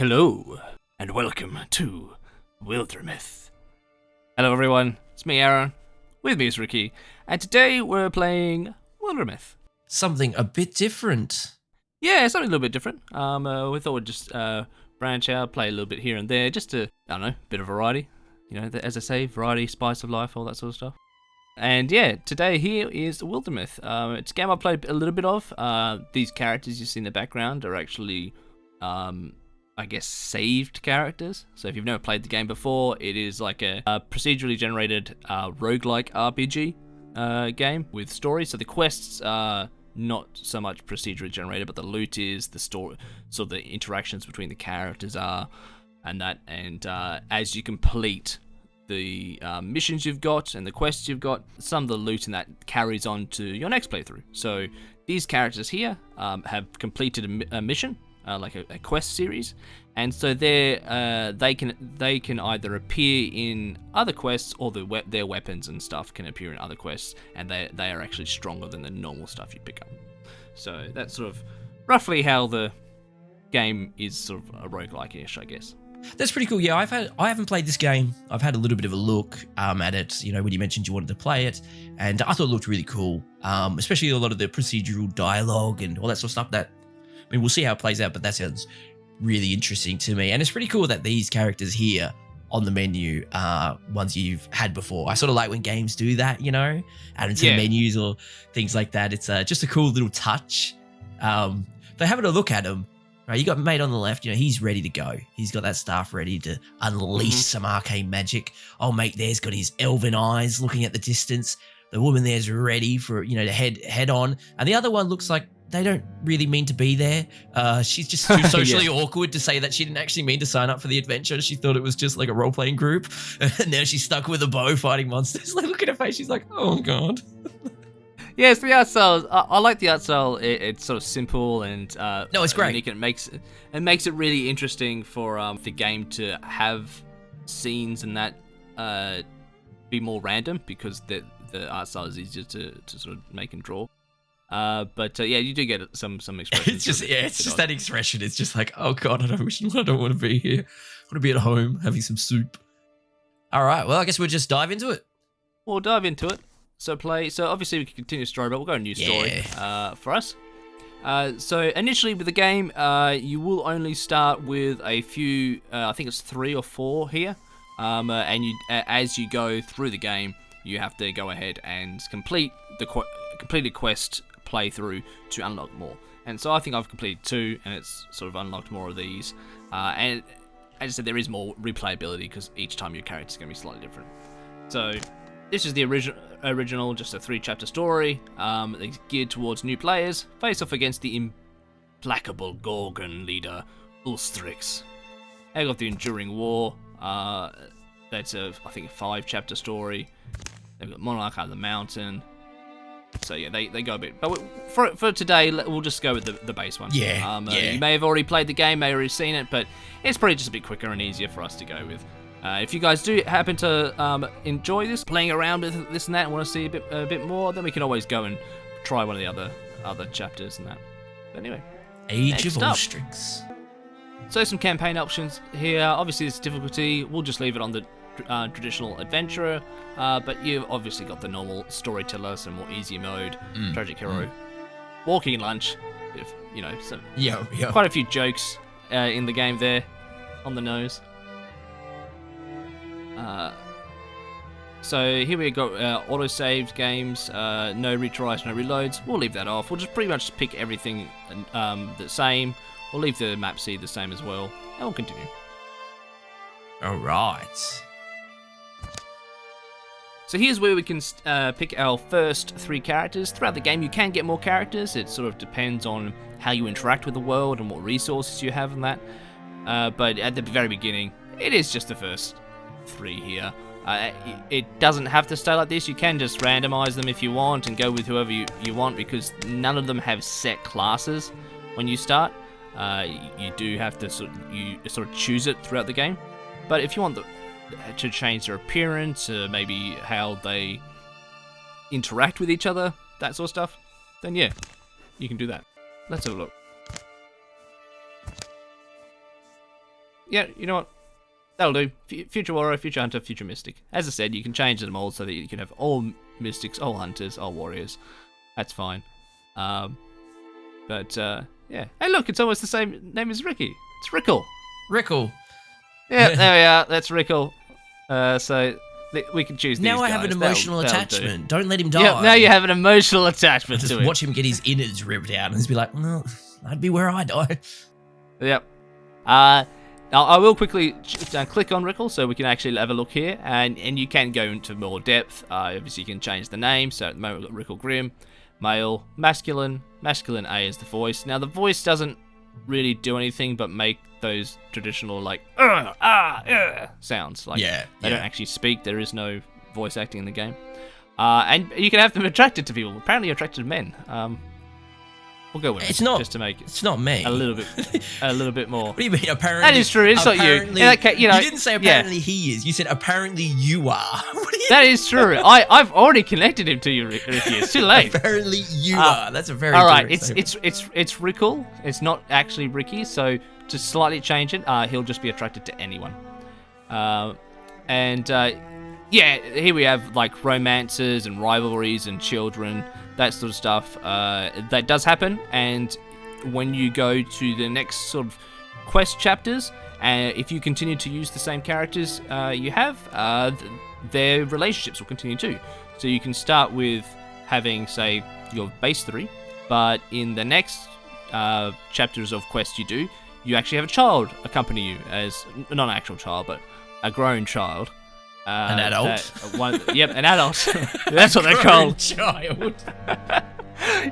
Hello, and welcome to Wildermyth. Hello everyone, it's me Aaron, with me is Ricky, and today we're playing Wildermyth. Something a bit different. Yeah, something a little bit different. We thought we'd just branch out, play a little bit here and there, just to, I don't know, bit of variety. You know, as I say, variety, spice of life, all that sort of stuff. And yeah, today here is Wildermyth. It's a game I played a little bit of. These characters you see in the background are actually, I guess, saved characters. So if you've never played the game before, it is like a procedurally generated roguelike RPG game with story. So the quests are not so much procedurally generated, but the loot is, the story, so the interactions between the characters are, and that. And as you complete the missions you've got and the quests you've got, some of the loot in that carries on to your next playthrough. So these characters here have completed a mission, like a quest series, and so they can either appear in other quests, or their weapons and stuff can appear in other quests, and they are actually stronger than the normal stuff you pick up. So that's sort of roughly how the game is, sort of a roguelike-ish, I guess. That's pretty cool. Yeah, I haven't played this game. I've had a little bit of a look at it, you know, when you mentioned you wanted to play it, and I thought it looked really cool, especially a lot of the procedural dialogue and all that sort of stuff. That, I mean, we'll see how it plays out, but that sounds really interesting to me. And it's pretty cool that these characters here on the menu are ones you've had before. I sort of like when games do that, you know, add into the menus or things like that. It's just a cool little touch. But having a look at him, right, you got mate on the left, you know, he's ready to go. He's got that staff ready to unleash some arcane magic. Oh, mate there's got his elven eyes looking at the distance. The woman there's ready for, you know, to head on. And the other one looks like they don't really mean to be there. She's just too socially awkward to say that she didn't actually mean to sign up for the adventure. She thought it was just like a role-playing group. And now she's stuck with a bow fighting monsters. Like, look at her face. She's like, oh, God. Yes, the art style. I like the art style. It's sort of simple and no, it's great. Unique, and it makes it really interesting for the game to have scenes and that be more random, because the art style is easier to sort of make and draw. But yeah, you do get some expressions. It's just that expression. It's just like, oh God, I don't want to be here. I want to be at home having some soup. All right, well, I guess we'll just dive into it. We'll dive into it. So obviously we can continue the story, but we'll go a new story for us. So initially with the game, you will only start with a few, I think it's 3 or 4 here. And as you go through the game, you have to go ahead and complete the quest playthrough to unlock more. And so I think I've completed 2, and it's sort of unlocked more of these. And as I said, there is more replayability, because each time your character is going to be slightly different. So this is the original, just a 3-chapter story. It's geared towards new players. Face off against the implacable Gorgon leader, Ulstryx. They got the Enduring War. That's I think a 5-chapter story. They've got Monarch out of the Mountain. So yeah, they go a bit. But for today, we'll just go with the base one. Yeah. You may have already played the game, may have already seen it, but it's probably just a bit quicker and easier for us to go with. If you guys do happen to enjoy this, playing around with this and that, and want to see a bit more, then we can always go and try one of the other chapters and that. But anyway, Age of Ulstryx. So some campaign options here. Obviously, this difficulty, we'll just leave it on the traditional adventurer, but you've obviously got the normal storyteller, some more easy mode, tragic hero, walking lunch, if you know, some quite a few jokes in the game there, on the nose. So here we got auto-saved games, no retries, no reloads. We'll leave that off. We'll just pretty much pick everything the same. We'll leave the map C the same as well, and we'll continue. All right. So here's where we can pick our first 3 characters. Throughout the game, you can get more characters. It sort of depends on how you interact with the world and what resources you have and that. But at the very beginning, it is just the first 3 here. It doesn't have to stay like this. You can just randomize them if you want and go with whoever you want, because none of them have set classes when you start. You do have to sort of choose it throughout the game. But if you want to change their appearance, maybe how they interact with each other, that sort of stuff, then yeah, you can do that. Let's have a look. yeah, you know what? That'll do. Future warrior, future hunter, future mystic. As I said, you can change them all so that you can have all mystics, all hunters, all warriors. That's fine. But yeah. Hey, look, it's almost the same name as Ricky. It's Rickle. Rickle. Yeah, there we are. That's Rickle. So we can choose these Now I guys. have an emotional attachment. Don't let him die. Yeah, now you have an emotional attachment Just to him. watch him get his innards ripped out and just be like, well, I'd be where I die. Yep. Now I will quickly click on Rickle so we can actually have a look here, and you can go into more depth. Obviously, you can change the name. So at the moment, we've got Rickle Grim, male, masculine. Masculine A is the voice. Now the voice doesn't really do anything but make those traditional like sounds. Like they don't actually speak. There is no voice acting in the game, and you can have them attracted to people. Apparently, you're attracted to men. We'll go with it's not just to make it. It's not me. A little bit more. What do you mean? Apparently, that is true. It's not you. In that case, you didn't say apparently he is. You said apparently you are. That is true. I've already connected him to you, Ricky. It's too late. Apparently you are. That's a very all right. Statement. It's Rickle. It's not actually Ricky. So to slightly change it, he'll just be attracted to anyone. Yeah, here we have like romances and rivalries and children, that sort of stuff. That does happen, and when you go to the next sort of quest chapters, if you continue to use the same characters you have, their relationships will continue too. So you can start with having, say, your base 3, but in the next chapters of quests you do, you actually have a child accompany you, as not an actual child, but a grown child. An adult? Yep, an adult. That's what they're called. Child.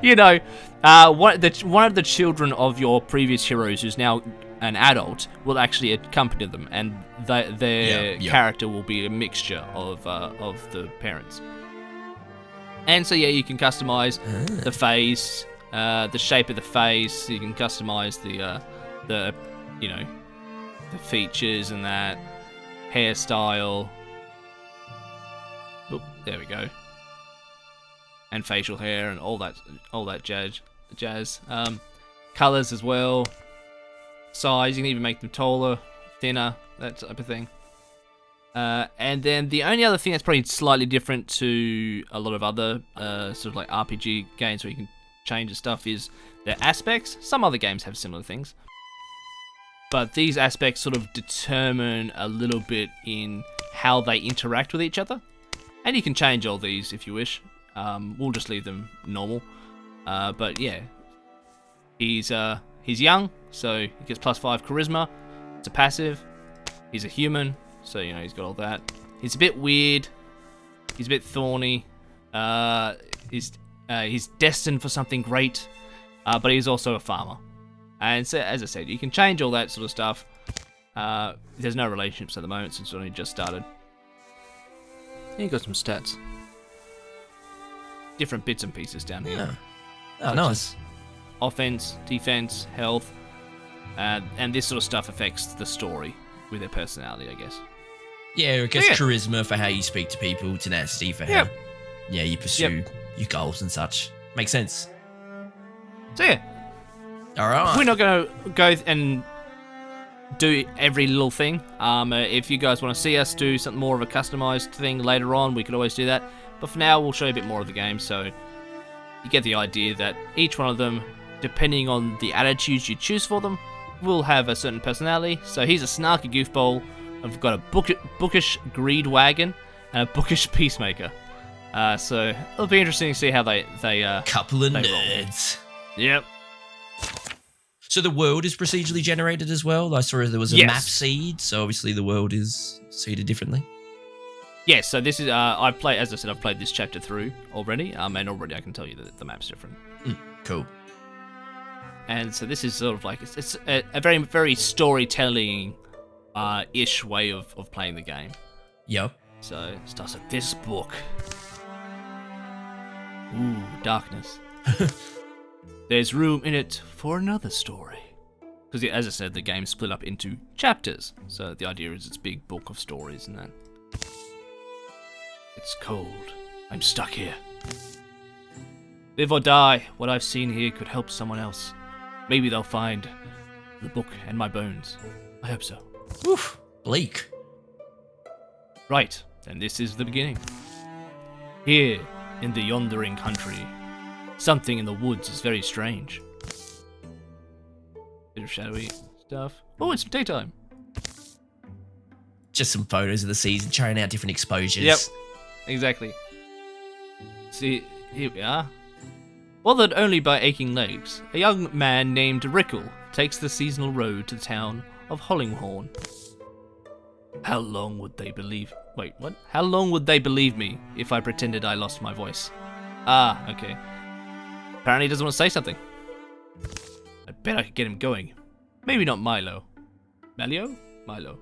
You know, one of the children of your previous heroes, who's now an adult, will actually accompany them, and their character will be a mixture of the parents. And so yeah, you can customize the face, the shape of the face. You can customize the features and that hairstyle. Oop, there we go. And facial hair and all that jazz. Colors as well. Size, you can even make them taller, thinner, that type of thing. And then the only other thing that's probably slightly different to a lot of other sort of like RPG games where you can change the stuff is their aspects. Some other games have similar things, but these aspects sort of determine a little bit in how they interact with each other. And you can change all these if you wish. We'll just leave them normal. But yeah, he's young, so he gets +5 charisma. It's a passive. He's a human, so you know he's got all that. He's a bit weird. He's a bit thorny. He's destined for something great, but he's also a farmer. And so, as I said, you can change all that sort of stuff. There's no relationships at the moment since it only just started. And you got some stats. Different bits and pieces down here. Oh, nice. Offense, defense, health, and this sort of stuff affects the story with their personality, I guess. Yeah, I guess charisma for how you speak to people, tenacity for how you pursue your goals and such. Makes sense. So yeah. Alright. We're not going to go and do every little thing. If you guys want to see us do something more of a customized thing later on, we could always do that. But for now, we'll show you a bit more of the game, so you get the idea that each one of them, depending on the attitudes you choose for them, will have a certain personality. So he's a snarky goofball. I've got a bookish greed wagon and a bookish peacemaker. So it'll be interesting to see how they couple of they nerds. Roll. Yep. So the world is procedurally generated as well. I saw there was a map seed, so obviously the world is seeded differently. Yes, so this is I've played this chapter through already, and already I can tell you that the map's different. Cool. And so this is sort of like it's a very very storytelling ish way of playing the game. Yep. So it starts with this book. Ooh, darkness. There's room in it for another story. Because as I said, the game's split up into chapters. So the idea is it's a big book of stories and that. It's cold. I'm stuck here. Live or die, what I've seen here could help someone else. Maybe they'll find the book and my bones. I hope so. Oof, bleak. Right, and this is the beginning. Here, in the yondering country, something in the woods is very strange. Bit of shadowy stuff. Oh, it's daytime. Just some photos of the season, trying out different exposures. Yep, exactly. See, here we are. Bothered only by aching legs, a young man named Rickle takes the seasonal road to the town of Hollinghorn. How long would they believe... Wait, what? How long would they believe me if I pretended I lost my voice? Ah, okay. Apparently he doesn't want to say something. I bet I could get him going. Maybe not Milo. Melio? Milo.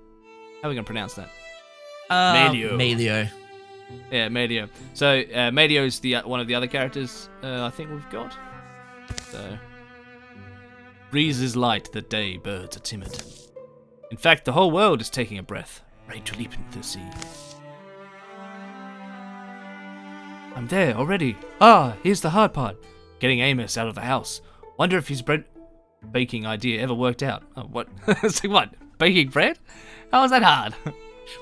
How are we going to pronounce that? Melio. Yeah, Melio. So, Melio's the one of the other characters I think we've got. So, breeze is light, the day birds are timid. In fact, the whole world is taking a breath, ready to leap into the sea. I'm there already. Ah, here's the hard part. Getting Amos out of the house. Wonder if his bread baking idea ever worked out. Oh, what? So what? Baking bread? How is that hard?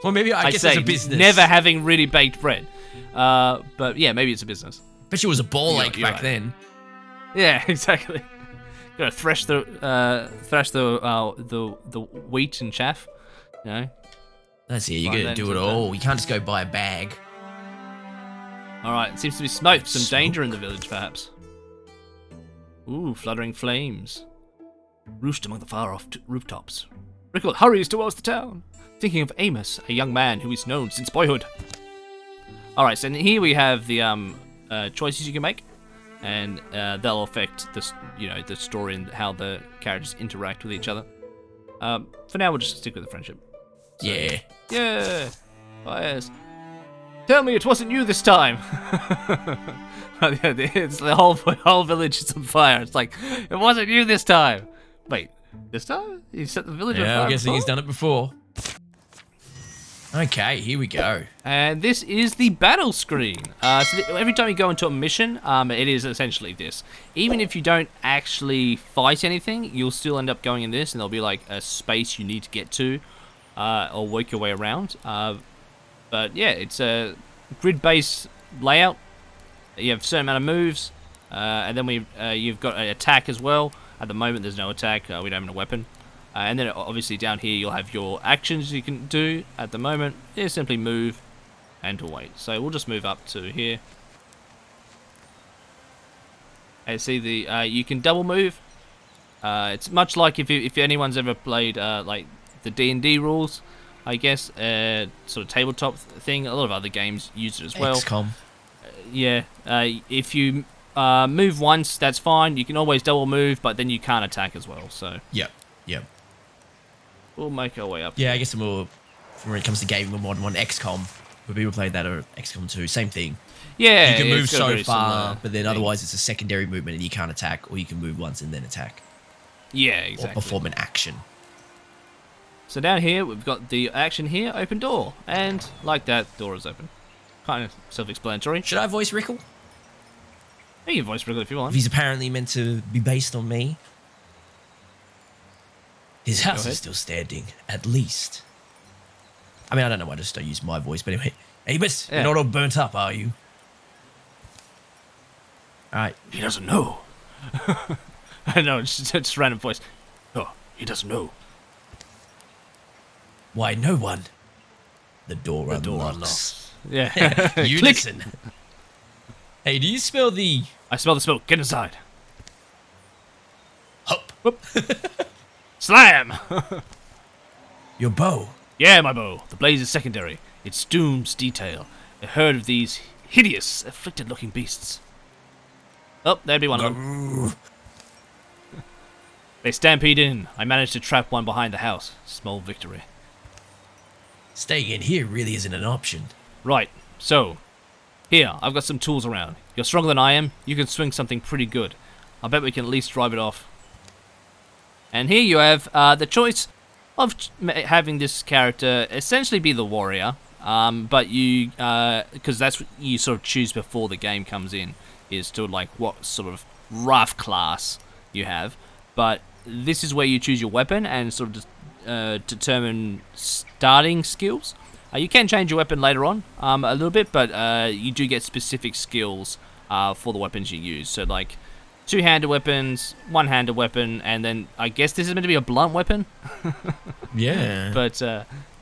Well, maybe I guess it's a business. Never having really baked bread. But yeah, maybe it's a business. Bet you it was a ball ache back then. Yeah, exactly. Gotta thresh the wheat and chaff. You know. That's it. You gotta do it all. You can't just go buy a bag. All right. It seems to be smoke. Some Smoke. danger in the village, perhaps. Ooh, fluttering flames. Roost among the far-off rooftops. Rickle hurries towards the town, thinking of Amos, a young man who is known since boyhood. All right. So here we have the choices you can make. And they'll affect the story and how the characters interact with each other. For now, we'll just stick with the friendship. So, Yeah. Yeah. Fires. Tell me it wasn't you this time. It's the whole village is on fire. It's like, it wasn't you this time. Wait, this time? You set the village on fire? Yeah, I'm guessing before? he's done it before. Okay, here we go. And this is the battle screen. So every time you go into a mission, it is essentially this. Even if you don't actually fight anything, you'll still end up going in this, and there'll be like a space you need to get to, or work your way around. But yeah, it's a grid-based layout. You have a certain amount of moves, and then you've got an attack as well. At the moment, there's no attack. We don't have a weapon. And then obviously down here you'll have your actions you can do. At the moment, you simply move and to wait. So we'll just move up to here. And see you can double move. It's much like if anyone's ever played like the D&D rules, I guess, sort of tabletop thing. A lot of other games use it as well. XCOM. Yeah. If you move once, that's fine. You can always double move, but then you can't attack as well. So Yep. we'll make our way up. Yeah, I guess more when it comes to gaming, a modern one, XCOM. When people played that or XCOM 2, same thing. Yeah, You can move it's got a so very far, similar but then thing. otherwise it's a secondary movement and you can't attack, or you can move once and then attack. Yeah, Or exactly. perform an action. So down here, we've got the action here, open door. And like that, door is open. Kind of self-explanatory. Should I voice Rickle? You can voice Wriggle if you If want. he's apparently meant to be based on me. His house ahead. is still standing, at least. I mean, I don't know why I just don't use my voice, but anyway. Amos, Yeah. you're not all burnt up, are you? Alright. He doesn't know. I know, it's just a random voice. Oh, he doesn't know. Why, no one. The door The door unlocks. unlocks. Yeah. You Click. listen. Hey, do you smell the... I smell the smoke. Get inside. Hup? Whoop. Slam! Your bow. Yeah, my bow. The blaze is secondary. It's Doom's detail. A herd of these hideous, afflicted-looking beasts. Oh, there'd be one of them. They stampede in. I managed to trap one behind the house. Small victory. Staying in here really isn't an option. Right, so, here, I've got some tools around. You're stronger than I am. You can swing something pretty good. I bet we can at least drive it off. And here you have the choice of having this character essentially be the warrior, but you, because that's what you sort of choose before the game comes in, is to like what sort of rough class you have. But this is where you choose your weapon and sort of just determine starting skills. You can change your weapon later on a little bit, but you do get specific skills for the weapons you use. So like two-handed weapons, one-handed weapon, and then I guess this is meant to be a blunt weapon. Yeah. But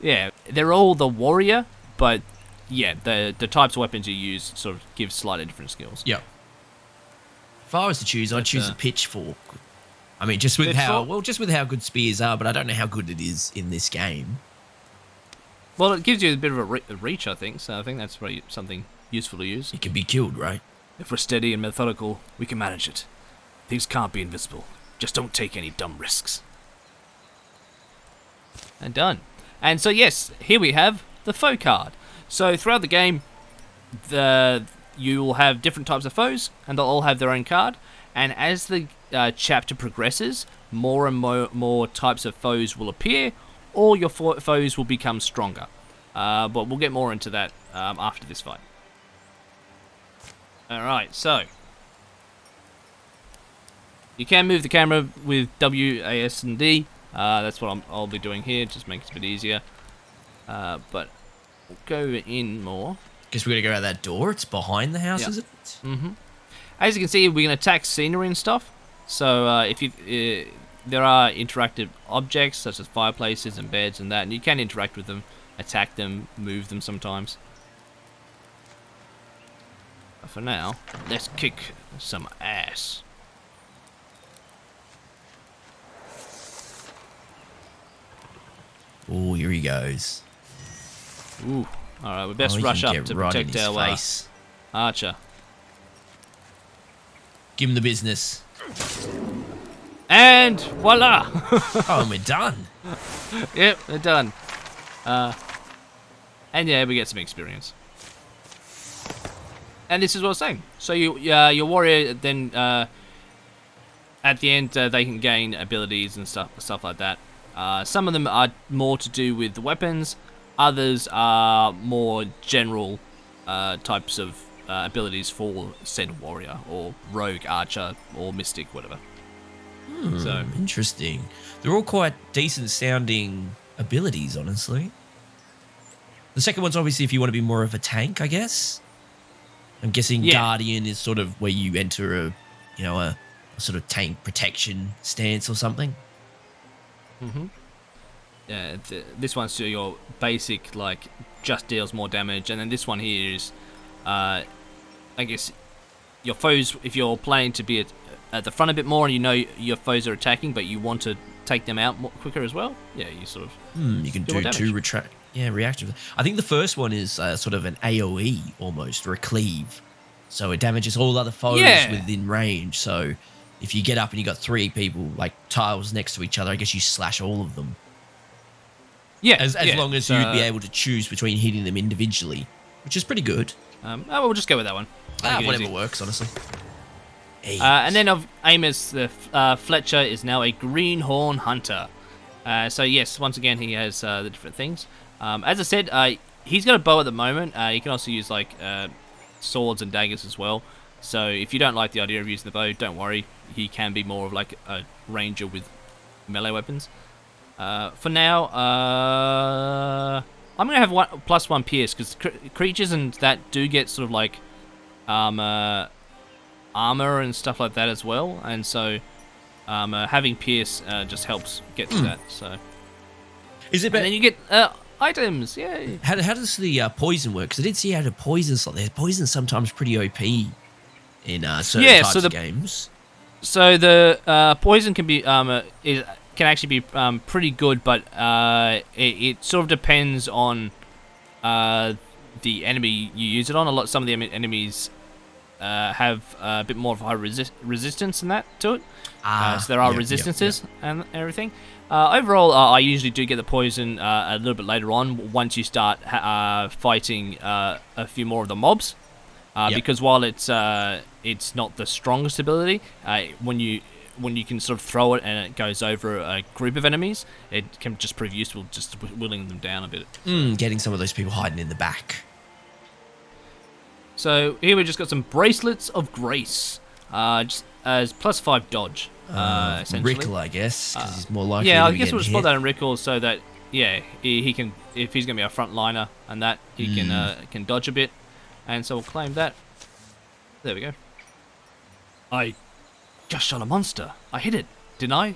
yeah, they're all the warrior, but yeah, the types of weapons you use sort of give slightly different skills. Yep. If I was to choose, I'd choose a pitchfork. I mean, just with how good spears are, but I don't know how good it is in this game. Well, it gives you a bit of a reach, I think. So I think that's really something useful to use. It can be killed, right? If we're steady and methodical, we can manage it. Things can't be invisible. Just don't take any dumb risks. And done. And so yes, here we have the foe card. So throughout the game, you will have different types of foes, and they'll all have their own card. And as the chapter progresses, more and more types of foes will appear, or your foes will become stronger. But we'll get more into that after this fight. Alright, so you can move the camera with W, A, S, and D. That's what I'll be doing here, just make it a bit easier. But we'll go in more. Guess we're going to go out that door. It's behind the house, is it? Mm-hmm. As you can see, we can attack scenery and stuff. So if you there are interactive objects such as fireplaces and beds and that, and you can interact with them, attack them, move them sometimes. But for now, let's kick some ass. Oh, here he goes. Ooh. Alright, we best rush up to protect our face. Archer. Give him the business. And voila! Oh, and we're done. Yep, we're done. And yeah, we get some experience. And this is what I was saying. So your warrior then at the end they can gain abilities and stuff like that. Some of them are more to do with the weapons. Others are more general types of abilities for said warrior or rogue, archer, or mystic, whatever. So interesting. They're all quite decent sounding abilities, honestly. The second one's obviously if you want to be more of a tank, I guess. I'm guessing Guardian is sort of where you enter a sort of tank protection stance or something. Mm-hmm. Yeah, this one's your basic, like, just deals more damage, and then this one here is, I guess, your foes, if you're playing to be at the front a bit more and you know your foes are attacking, but you want to take them out more quicker as well, yeah, you sort of... you can do two reactive. I think the first one is sort of an AoE almost, or a cleave. So it damages all other foes within range, so if you get up and you got three people, like, tiles next to each other, I guess you slash all of them. Yeah, as long as you'd be able to choose between hitting them individually, which is pretty good. We'll just go with that one. Whatever works, honestly. And then of Amos, Fletcher is now a greenhorn hunter. So yes, once again he has the different things. As I said, he's got a bow at the moment. He can also use like swords and daggers as well. So if you don't like the idea of using the bow, don't worry. He can be more of like a ranger with melee weapons. For now, I'm going to have +1 pierce, because creatures and that do get sort of like armor and stuff like that as well, and so having pierce just helps get to that. So is it better? And then you get items, yay! How does the poison work? Because I did see how to poison something. Poison's sometimes pretty OP in certain types of games. So the poison can be can actually be pretty good, but it sort of depends on the enemy you use it on. Some of the enemies have a bit more of a high resistance than that to it. So there are resistances and everything. Overall, I usually do get the poison a little bit later on once you start fighting a few more of the mobs. Because while it's not the strongest ability, when you can sort of throw it and it goes over a group of enemies, it can just prove useful, just whittling them down a bit. Getting some of those people hiding in the back. So here we just got some bracelets of grace, just as +5 dodge. essentially. Rickle, I guess, because he's more likely. Yeah, to I be guess we'll just getting put hit. that in Rickle so that he can, if he's gonna be a frontliner and that he can dodge a bit, and so we'll claim that. There we go. I just shot a monster. I hit it, didn't I?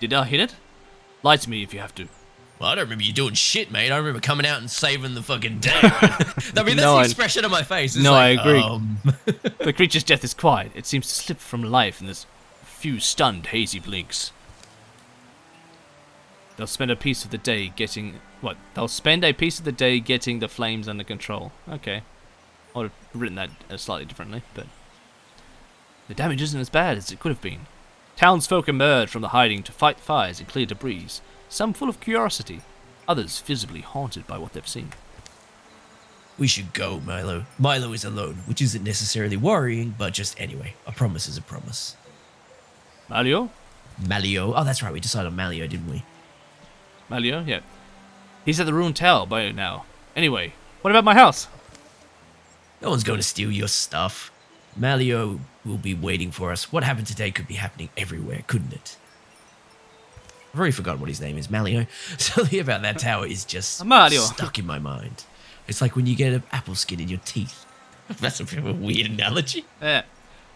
Did I hit it? Lie to me if you have to. Well, I don't remember you doing shit, mate. I remember coming out and saving the fucking day. I mean, that's the expression on my face. It's I like, agree. The creature's death is quiet. It seems to slip from life in this few stunned, hazy blinks. They'll spend a piece of the day getting... What? They'll spend a piece of the day getting the flames under control. Okay. I would have written that slightly differently, but... The damage isn't as bad as it could have been. Townsfolk emerge from the hiding to fight fires and clear debris, some full of curiosity, others visibly haunted by what they've seen. We should go, Milo. Milo is alone, which isn't necessarily worrying, but just anyway, a promise is a promise. Malio? Malio. Oh, that's right. We decided on Malio, didn't we? Malio, yeah. He's at the ruined tower by now. Anyway, what about my house? No one's going to steal your stuff. Malio will be waiting for us. What happened today could be happening everywhere, couldn't it? I've already forgotten what his name is, Malio. Something about that tower is just Malio. Stuck in my mind. It's like when you get an apple skin in your teeth. That's a bit of a weird analogy. Yeah.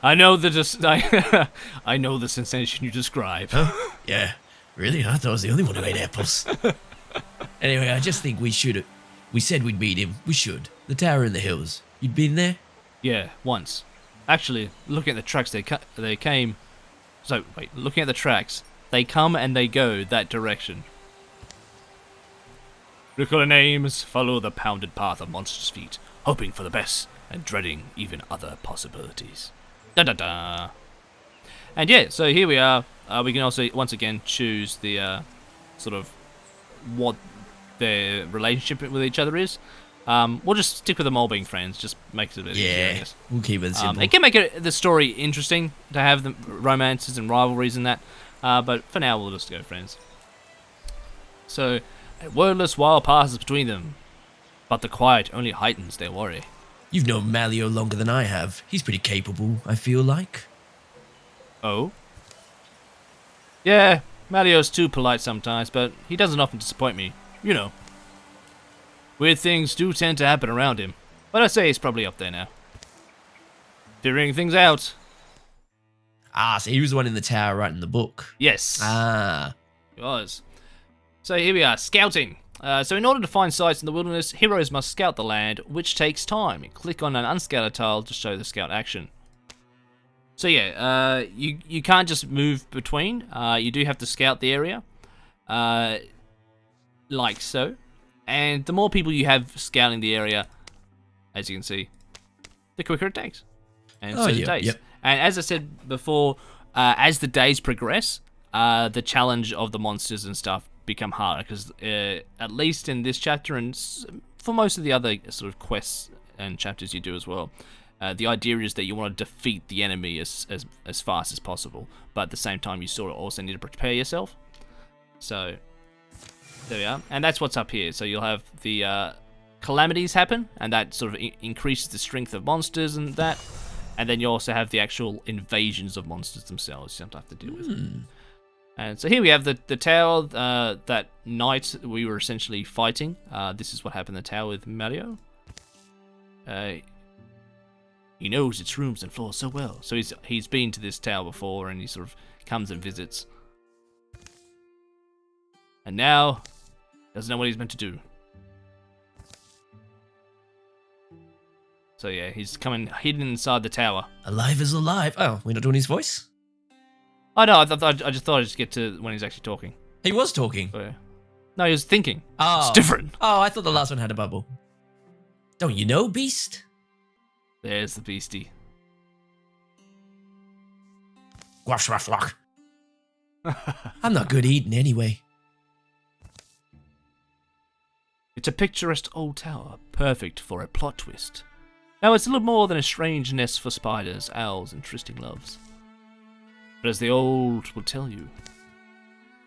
I know the I know the sensation you describe. Huh? Yeah. Really? I thought I was the only one who ate apples. Anyway, I just think we should. We said we'd meet him. We should. The tower in the hills. You'd been there? Yeah, once. Actually, looking at the tracks, they came. So wait, looking at the tracks, they come and they go that direction. Recall names, follow the pounded path of monsters' feet, hoping for the best and dreading even other possibilities. Da da da. And yeah, so here we are. We can also once again choose the sort of what their relationship with each other is. We'll just stick with them all being friends. Just makes it a bit easier, I guess. We'll keep it simple. It can make the story interesting to have the romances and rivalries and that. But for now, we'll just go friends. So, a wordless while passes between them, but the quiet only heightens their worry. You've known Malio longer than I have. He's pretty capable, I feel like. Oh? Yeah, Malio's too polite sometimes, but he doesn't often disappoint me. You know. Weird things do tend to happen around him, but I'd say he's probably up there now. Figuring things out. Ah, so he was the one in the tower writing the book. Yes. Ah. He was. So here we are, scouting. So in order to find sites in the wilderness, heroes must scout the land, which takes time. Click on an unscouted tile to show the scout action. So yeah, you can't just move between. You do have to scout the area, like so. And the more people you have scouting the area, as you can see, the quicker it takes. And so the days. Yep. And as I said before, as the days progress, the challenge of the monsters and stuff become harder, because at least in this chapter and for most of the other sort of quests and chapters you do as well, the idea is that you want to defeat the enemy as fast as possible, but at the same time you sort of also need to prepare yourself. So there we are, and that's what's up here. So you'll have the calamities happen, and that sort of increases the strength of monsters and that, and then you also have the actual invasions of monsters themselves you have to deal with. And so here we have the tower that night we were essentially fighting. This is what happened in the tower with Malio. He knows its rooms and floors so well. So he's been to this tower before, and he sort of comes and visits. And now, doesn't know what he's meant to do. So yeah, he's coming hidden inside the tower. Alive is alive. Oh, we're not doing his voice? Oh no, I just thought I'd just get to when he's actually talking. He was talking. So, yeah. No, he was thinking. Oh. It's different. Oh, I thought the last one had a bubble. Don't you know, Beast? There's the beastie. Wash, wash, wash. I'm not good eating anyway. It's a picturesque old tower, perfect for a plot twist. Now it's a little more than a strange nest for spiders, owls, and trysting loves. But as the old will tell you,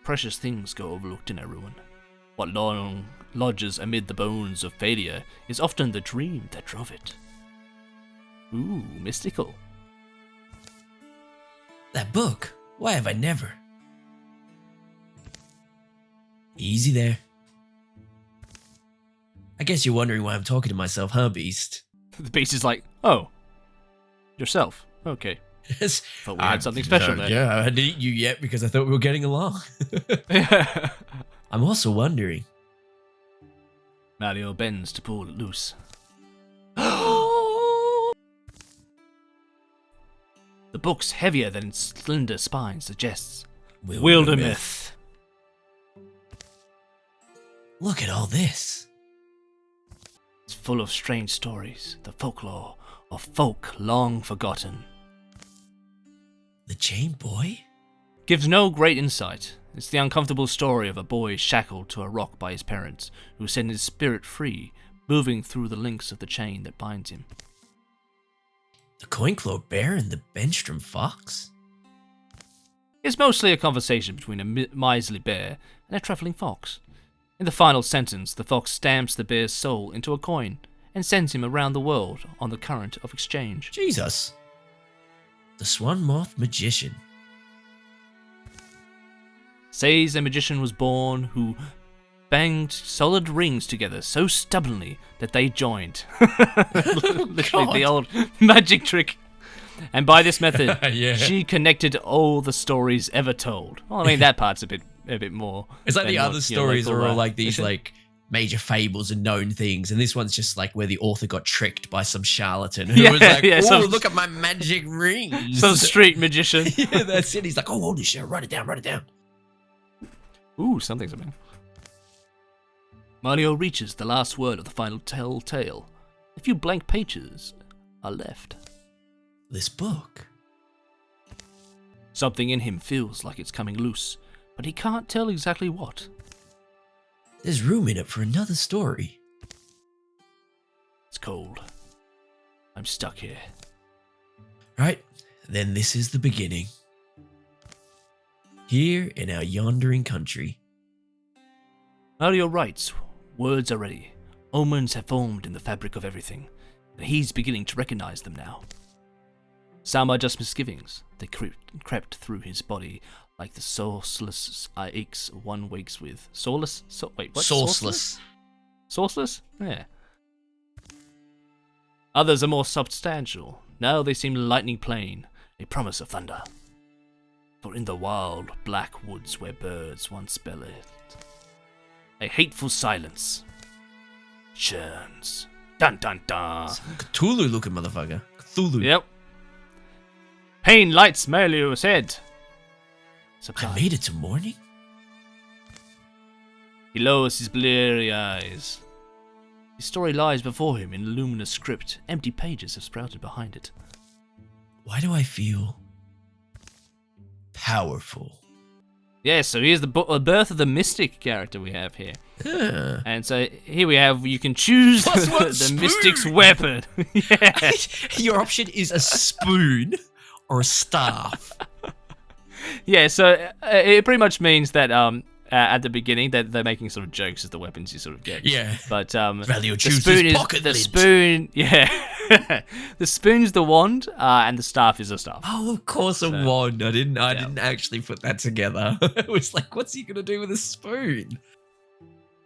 precious things go overlooked in a ruin. What long lodges amid the bones of failure is often the dream that drove it. Ooh, mystical. That book. Why have I never? Easy there. I guess you're wondering why I'm talking to myself, huh, Beast? The beast is like, oh, yourself. Okay. Yes. Thought we had something special there. Yeah, I hadn't eaten you yet because I thought we were getting along. I'm also wondering. Mario bends to pull it loose. The book's heavier than its slender spine suggests. Wildermyth. Look at all this. It's full of strange stories, the folklore of folk long forgotten. The Chain Boy? Gives no great insight. It's the uncomfortable story of a boy shackled to a rock by his parents, who send his spirit free, moving through the links of the chain that binds him. The Coinclaw Bear and the Benstrom Fox? It's mostly a conversation between a miserly bear and a travelling fox. In the final sentence, the fox stamps the bear's soul into a coin and sends him around the world on the current of exchange. Jesus. The Swan Moth Magician. Says a magician was born who banged solid rings together so stubbornly that they joined. Literally the old magic trick. And by this method, Yeah. she connected all the stories ever told. Well, I mean, that part's a bit more. It's like than the what, other stories local, are all like these like major fables and known things, and this one's just like where the author got tricked by some charlatan who was like, "Oh, look at my magic rings." Some street magician. Yeah, that's it. He's like, "Oh, holy shit, write it down, write it down." Ooh, something's happening. Mario reaches the last word of the final tale. A few blank pages are left. This book. Something in him feels like it's coming loose, but he can't tell exactly what. There's room in it for another story. It's cold. I'm stuck here. Right, then this is the beginning. Here in our yondering country. Mario writes, words are ready. Omens have formed in the fabric of everything, and he's beginning to recognize them now. Some are just misgivings. They crept through his body like the sourceless aches one wakes with. Soulless? Wait, what? Sourceless. Sourceless? Yeah. Others are more substantial. Now they seem lightning plain, a promise of thunder. For in the wild, black woods where birds once bellowed, a hateful silence churns. Dun dun dun. Cthulhu looking motherfucker. Cthulhu. Yep. Pain lights Mario's head. I made it to morning? He lowers his bleary eyes. His story lies before him in luminous script. Empty pages have sprouted behind it. Why do I feel powerful? Yeah, so here's the birth of the mystic character we have here. And so here we have, you can choose the mystic's weapon. Yeah. Your option is a spoon or a staff. Yeah, so it pretty much means that at the beginning that they're making sort of jokes as the weapons you sort of get. Yeah. But Valio the spoon is the spoon. Yeah. The spoon's the wand, and the staff is a staff. Oh, of course, a wand. I didn't actually put that together. It was like, what's he gonna do with a spoon?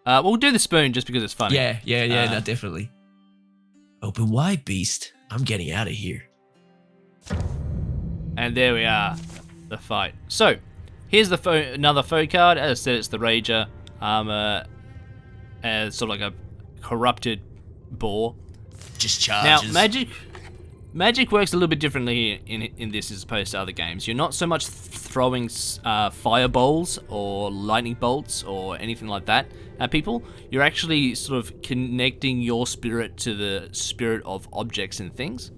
We'll do the spoon just because it's funny. Yeah, no, definitely. Open wide, Beast. I'm getting out of here. And there we are, the fight. So, here's the another foe card. As I said, it's the Rager. As sort of like a corrupted boar. Just charges. Now, magic works a little bit differently in this as opposed to other games. You're not so much throwing fireballs or lightning bolts or anything like that at people. You're actually sort of connecting your spirit to the spirit of objects and things.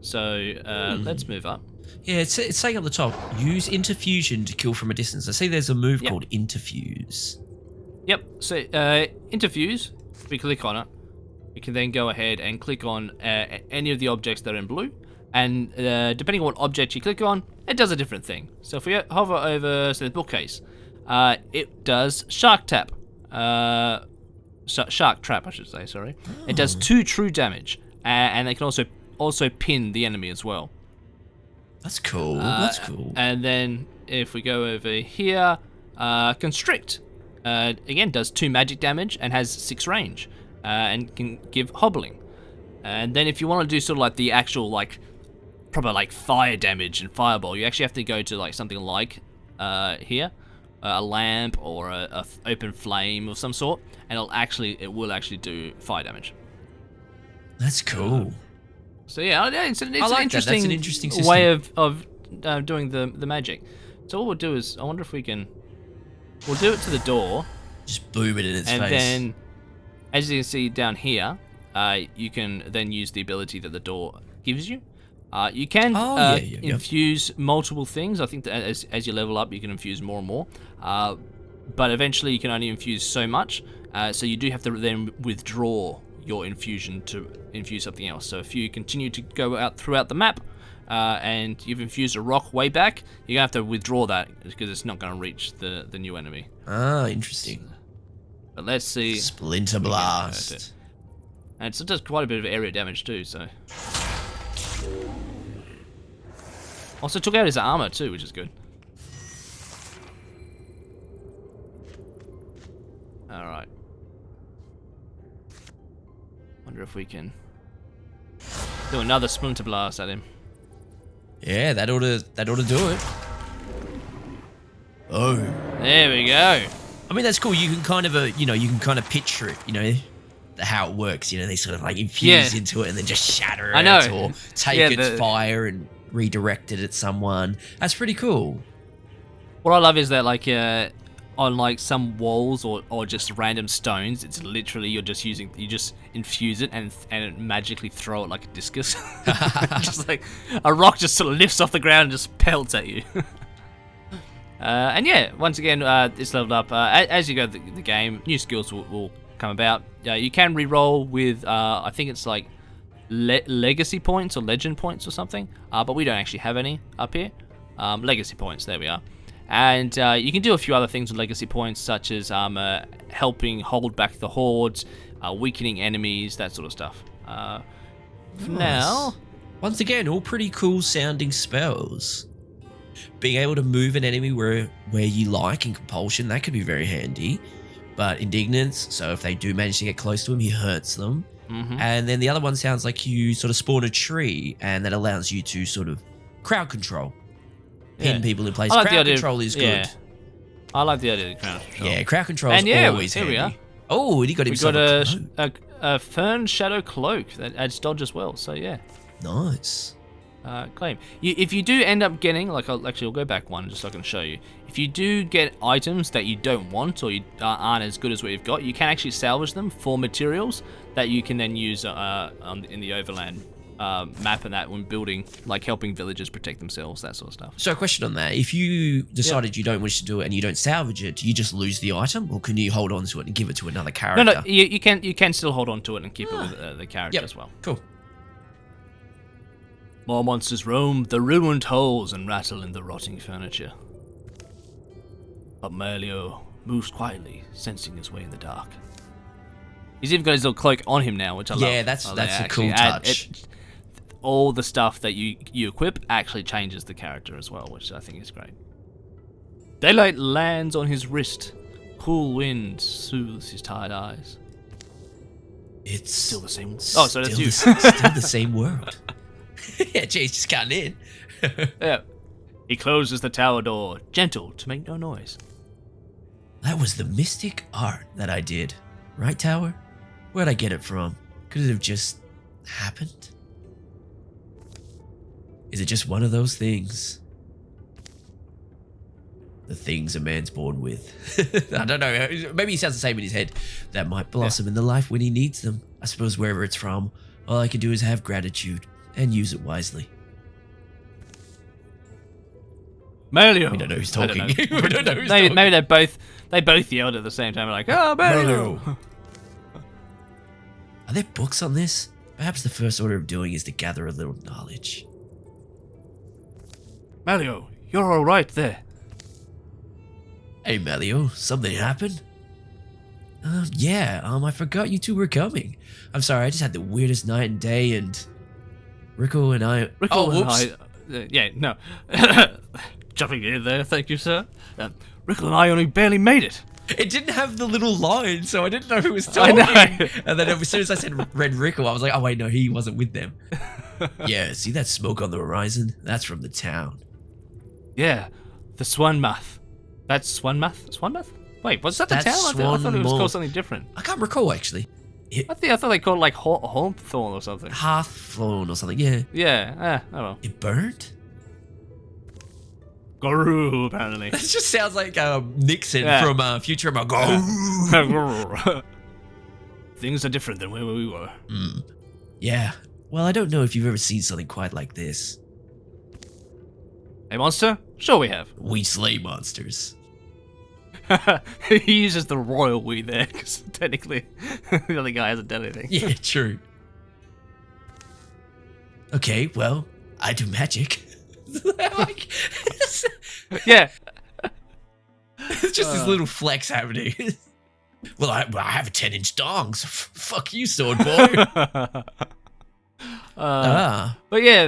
So let's move up. Yeah, it's saying up the top, use interfusion to kill from a distance. I see there's a move called interfuse. Yep, so interfuse, we click on it. We can then go ahead and click on any of the objects that are in blue. And depending on what object you click on, it does a different thing. So if we hover over, say, the bookcase, it does shark tap. Shark trap, I should say, sorry. Oh. It does 2 true damage. And they can also pin the enemy as well. That's cool. That's cool. And then if we go over here, Constrict. Again, does 2 magic damage and has 6 range, and can give hobbling. And then if you want to do sort of like the actual like proper like fire damage and fireball, you actually have to go to like something like here, a lamp or a open flame of some sort, and it will actually do fire damage. That's cool. So yeah, it's an That's interesting, an interesting system. way of doing the magic. So what we'll do is, I wonder if we can. We'll do it to the door. Just boom it in its and face. then, as you can see down here, you can then use the ability that the door gives you. You can infuse multiple things. I think that as you level up, you can infuse more and more. But eventually, you can only infuse so much. So you do have to then withdraw your infusion to infuse something else. So if you continue to go out throughout the map, and you've infused a rock way back, you're gonna have to withdraw that because it's not gonna reach the new enemy. Ah, interesting. But let's see. Splinter Blast. And it does quite a bit of area damage too. So also took out his armor too, which is good. All right. Wonder if we can do another Splinter Blast at him. Yeah, that ought to do it. Oh, there we go. I mean, that's cool. You can kind of picture it, how it works. They sort of like infuse into it and then just shatter it, or take its fire and redirect it at someone. That's pretty cool. What I love is that like on like some walls or just random stones, it's literally you just infuse it and magically throw it like a discus. Just like a rock just sort of lifts off the ground and just pelts at you. And yeah, once again, it's leveled up. As you go through the game, new skills will come about. You can re-roll with, I think it's like legacy points or legend points or something, but we don't actually have any up here. Legacy points, there we are. And you can do a few other things with legacy points, such as helping hold back the hordes, weakening enemies, that sort of stuff. Now, once again, all pretty cool sounding spells. Being able to move an enemy where you like in Compulsion, that could be very handy. But Indignance, so if they do manage to get close to him, he hurts them. And then the other one sounds like you sort of spawn a tree, and that allows you to sort of crowd control. Pin people in place. Like crowd control is good. Yeah. I like the idea of crowd control. Yeah, crowd control is always handy. Here we are. Oh, and he got himself a Fern Shadow Cloak that adds dodge as well. So yeah. Nice. Claim. If you do end up getting, like, I'll go back one just so I can show you. If you do get items that you don't want or you aren't as good as what you've got, you can actually salvage them for materials that you can then use in the overland map and that when building, like helping villagers protect themselves, that sort of stuff. So a question on that. If you decided you don't wish to do it and you don't salvage it, do you just lose the item, or can you hold on to it and give it to another character? No, you can still hold on to it and keep it with the character as well. Cool. More monsters roam the ruined halls and rattle in the rotting furniture. But Merlio moves quietly, sensing his way in the dark. He's even got his little cloak on him now, which I love. Yeah, that's a cool touch. All the stuff that you equip actually changes the character as well, which I think is great. Daylight lands on his wrist. Cool wind soothes his tired eyes. It's still the same. Oh, so that's you. Still the same world. Yeah, Jay's just gotten in. Yeah. He closes the tower door, gentle to make no noise. That was the mystic art that I did. Right, Tower? Where'd I get it from? Could it have just happened? Is it just one of those things? The things a man's born with. I don't know. Maybe he sounds the same in his head. That might blossom in the life when he needs them. I suppose wherever it's from, all I can do is have gratitude and use it wisely. Melio. We don't know who's talking. We don't know who's talking. Maybe they both yelled at the same time, like, oh, Melio. Are there books on this? Perhaps the first order of doing is to gather a little knowledge. Melio, you're all right there. Hey, Melio, something happened? Yeah, I forgot you two were coming. I'm sorry, I just had the weirdest night and day, and Rico and I... yeah, no. jumping in there, thank you, sir. Rickle and I only barely made it. It didn't have the little line, so I didn't know who was talking. I know. And then as soon as I said Red Rickle, I was like, oh wait, no, he wasn't with them. Yeah, see that smoke on the horizon? That's from the town. Yeah, the Swanmath. That's Swanmath? Swanmath? Wait, was that the That's town? I thought it was Swanmath. called something different. I can't recall, actually. I thought they called it like Hawthorne or something. Hearththorn or something, yeah. Yeah, oh well. It burned? Guru, apparently. It just sounds like Nixon from Futurama. Go. Things are different than where we were. Yeah. Well, I don't know if you've ever seen something quite like this. A monster? Sure we have. We slay monsters. He uses the royal we there, because technically the other guy hasn't done anything. Yeah, true. Okay, well, I do magic. Like, Yeah. it's just this little flex happening. Well, I have 10-inch dongs. Fuck you, sword boy. But yeah,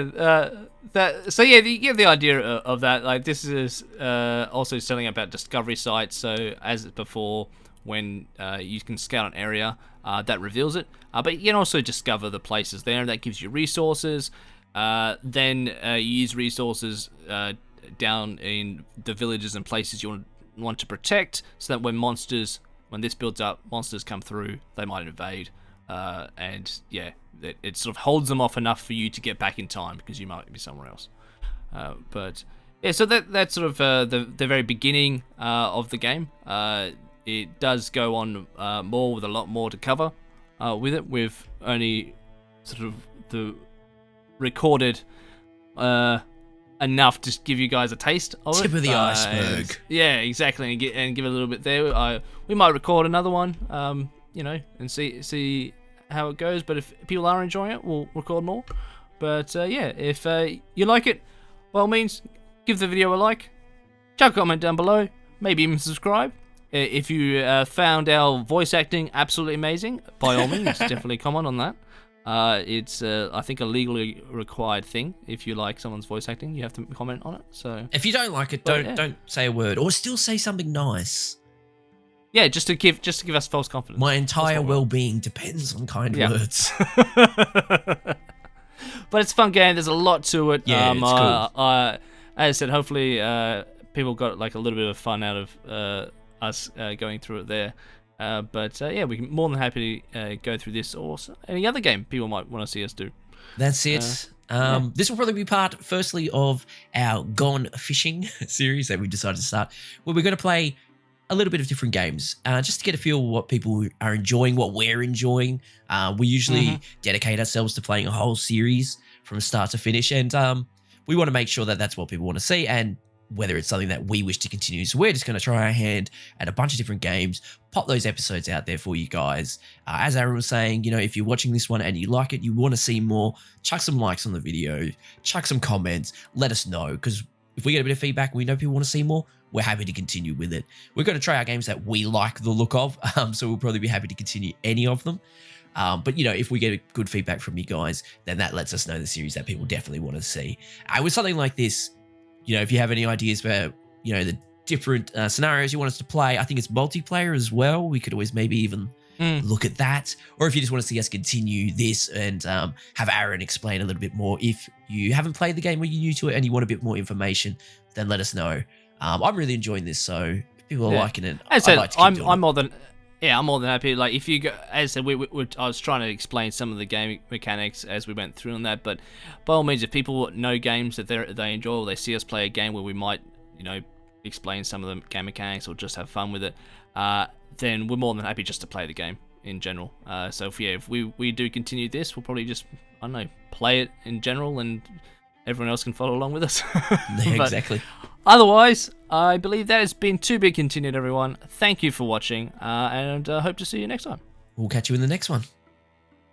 you get the idea of that. Like, this is also telling about discovery sites. So as before, when you can scout an area, that reveals it. But you can also discover the places there, and that gives you resources. Then you use resources down in the villages and places you want to protect, so that when this builds up, monsters come through, they might invade. And yeah, it sort of holds them off enough for you to get back in time, because you might be somewhere else. But yeah, so that's sort of the very beginning of the game. It does go on more, with a lot more to cover with it, with only sort of the recorded enough to give you guys a taste of it. Tip of the iceberg. Yeah, exactly, and give it a little bit there. We might record another one, and see how it goes. But if people are enjoying it, we'll record more. But yeah, if you like it, by all means, give the video a like, chuck a comment down below, maybe even subscribe. If you found our voice acting absolutely amazing, by all means, definitely comment on that. It's I think a legally required thing. If you like someone's voice acting, you have to comment on it. So if you don't like it, don't say a word, or still say something nice. Yeah, just to give us false confidence. My entire well-being depends on kind words. But it's a fun game. There's a lot to it. Yeah, it's cool. As I said, hopefully people got like a little bit of fun out of us going through it there. But yeah, we're more than happy to go through this or any other game people might want to see us do. That's it. This will probably be part, firstly, of our Gone Fishing series that we decided to start, where we're going to play a little bit of different games, just to get a feel of what people are enjoying, what we're enjoying. We usually dedicate ourselves to playing a whole series from start to finish, and we want to make sure that that's what people want to see, and whether it's something that we wish to continue. So we're just going to try our hand at a bunch of different games, pop those episodes out there for you guys. As Aaron was saying, if you're watching this one and you like it, you want to see more, chuck some likes on the video, chuck some comments, let us know, because if we get a bit of feedback, we know people want to see more, we're happy to continue with it. We're going to try out games that we like the look of, so we'll probably be happy to continue any of them. But, if we get good feedback from you guys, then that lets us know the series that people definitely want to see. With something like this, if you have any ideas for, the different scenarios you want us to play, I think it's multiplayer as well. We could always maybe even look at that. Or if you just want to see us continue this and have Aaron explain a little bit more. If you haven't played the game or you're new to it and you want a bit more information, then let us know. I'm really enjoying this, so if people are liking it, as I said, I'd like to keep doing I'm more than... Yeah, I'm more than happy. Like, if you go, as I said, I was trying to explain some of the game mechanics as we went through on that. But by all means, if people know games that they enjoy, or they see us play a game where we might, explain some of the game mechanics or just have fun with it, then we're more than happy just to play the game in general. So if we do continue this, we'll probably just, I don't know, play it in general, and everyone else can follow along with us. Yeah, exactly. Otherwise, I believe that has been To Be Continued, everyone. Thank you for watching, and hope to see you next time. We'll catch you in the next one.